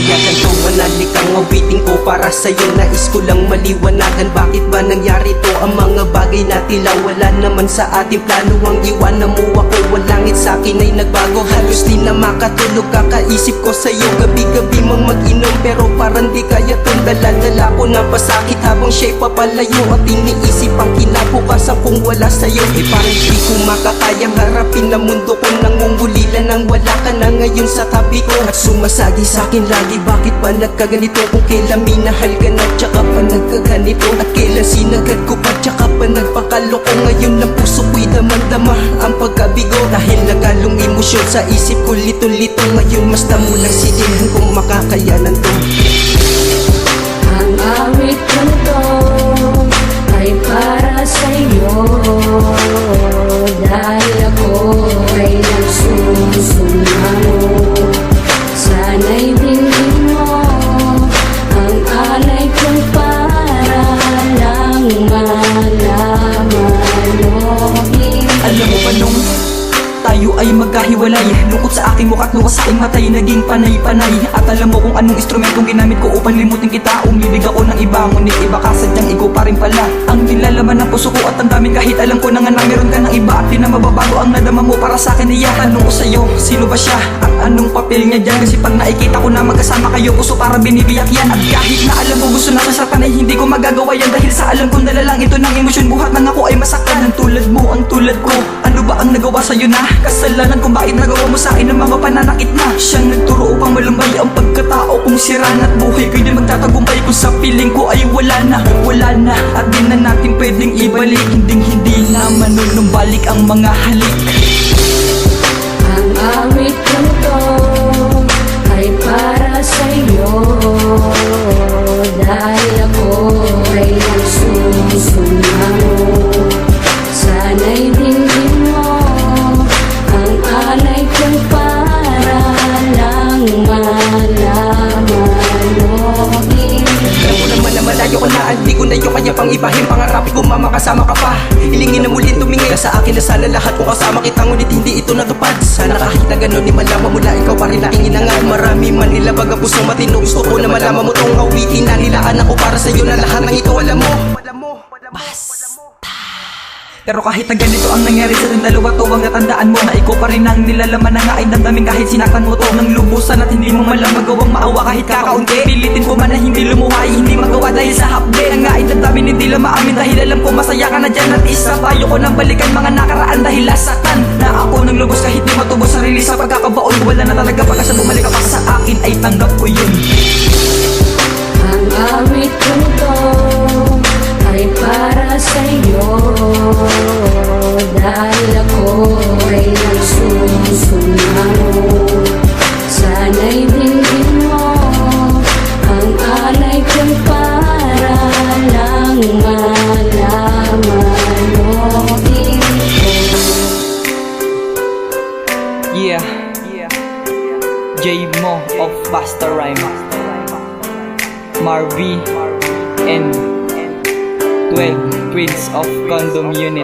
kaya ganito manalik ang awiting ko para sa'yo. Nais ko lang maliwanagan bakit ba nangyari to. Ang mga bagay na tila wala naman sa ating plano. Ang iwanan mo ako, walangit sa'kin ay nagbago. Halos di na makatulog, kakaisip ko sa'yo. Gabi-gabi mang mag-inom pero parang di kaya tong dala-dala ko na pasakit habang siya'y papalayo. At iniisip ang kinabukasan kung wala sa'yo. Parang di ko makakayang harapin na mundo ko. Nangungulila nang wala ka na ngayon sa tabi ko. At sumasagi sa'kin lagi, bakit ba nagkaganito? Kung kailan minahal ka na tsaka pa nagkaganito. At kailan sinagad ko pa tsaka pa nagpakaloko. Ngayon lang puso ko'y damang-dama ang pagkabigo. Dahil nagalong emosyon sa isip ko lito-lito. Ngayon mas damulang sigilan kung makakayanan to. Ang awit ko to ay para sa'yo, dahil ako ay nagsusunod. Sana'y dinggin mo ang alay ko para lang malaman mo. Alam mo ba nung tayo ay magkahiwalay, lungkot sa aking mukha't luha sa aking matay, naging panay-panay. At alam mo kung anong instrumentong ginamit ko upang limutin kita. Umibig ako ng iba, ngunit iba ka, sadyang ikaw pa rin pala ang nilalaman ng puso ko at ang daming kahit alam ko na nga meron ka ng iba. At di na mababago ang nadama mo para sa akin. Iya, tanong ko sa'yo, sino ba siya? At anong papel niya dyan? Kasi pag nakikita ko na magkasama kayo, puso para binibiyak yan. At kahit na alam mo gusto na sasaktan ay hindi ko magagawa yan. Dahil sa alam ko nalalang ito ng emosyon, buhat nang ako ay masaktan. Ang tulad mo, ang tulad ko, ano ba ang nagawa sa'yo na kasalanan kung bakit nagawa mo sa akin ng mga pananakit na? Siyang nagturo upang malambay ang pagkatao kong siraan at buhay ko'y di magtatagumpay kung sa piling ko ay wala na. At di na natin pwedeng ibalik, hindi na manunumbalik ang mga halik. Ang awit ko to ay para sa'yo, dahil ako ay nagsusunod. Sana'y dinggin mo ang alay ko para lang malaman mo. Alam ko naman na malayo ko na, hindi ko na yung kanya pang ibahin. Pangarapin ko mama kasama ka pa, hilingin na muliin tumingin ka sa akin na sana lahat kung kasama kita. Ngunit hindi ito natupad. Sana kahit na gano'n ni malaman mula ikaw pa rin aking inangan. Marami man nilabag ang pusong matino, gusto ko na malaman mo tong awitin na nilaan ako para sa'yo na lahat ng ito alam mo. Pero kahit na ganito ang nangyari sa ating dalawa, to ang natandaan mo na ikaw pa rin ang nilalaman na nga ay damdamin kahit sinaktan mo to ng lubusan. At hindi mo man lang magawang maawa kahit kakaunti. Pilitin ko man na hindi lumuha ay hindi magawa dahil sa hapde na nga ay damdamin hindi lang maamin. Dahil alam ko masaya ka na dyan at isa payo ko nang balikan mga nakaraan. Dahil lasaktan na ako ng lubos kahit di matubos sarili sa pagkakabaon. Wala na talaga pagka sa bumalik ka pa sa akin ay tanggap ko yun. Ang awit ko to ay para sa'yo, dahil ako ay nagsusunod. Sana'y dinggin mo ang alay ko para lang malaman mo. Yeah, J Mo of Pasta Rhyme, Marvy and 12 Prince of Condom Unit.